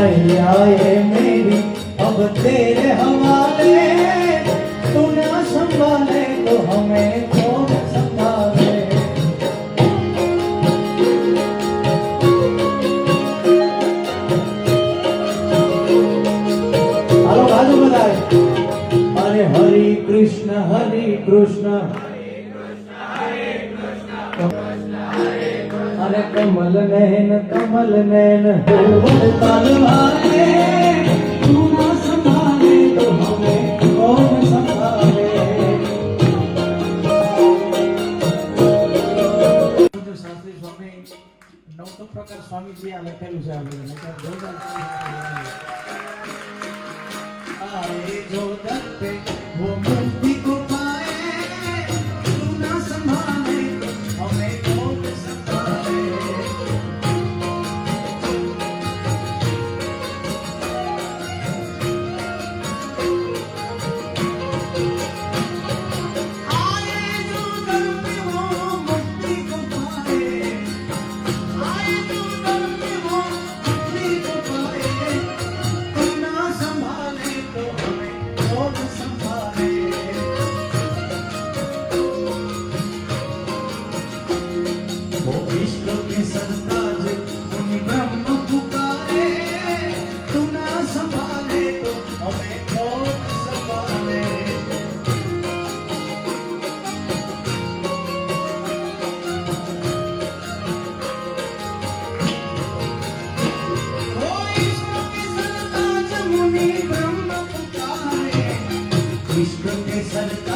नैया ये मेरी अब तेरे हवाले, तू ना संभाले तो हमें कौन संभाले। हेलो बाजू बताए, अरे हरि कृष्ण अरे कमल नैन तलवारे, तू ना संभाले तो हमें कौन संभाले। શાસ્ત્રી સ્વામી નવતો પ્રકાર સ્વામીજી આ લખેલું છે आए जो दर पे वो मुक्ति को पाए, तू ना संभाले तो हमें कौन संभाले। आए जो दर पे वो मुक्ति को पाए, आए जो दर पे वो मुक्ति को पाए, तू ना संभाले तो हमें कौन संभाले। वो विश्व के सरताज मुनि ब्रह्म पुकारे, तू ना संभाले तो हमें कौन संभाले। वो विश्व के सरताज मुनि ब्रह्म पुकारे, विश्व के सरताज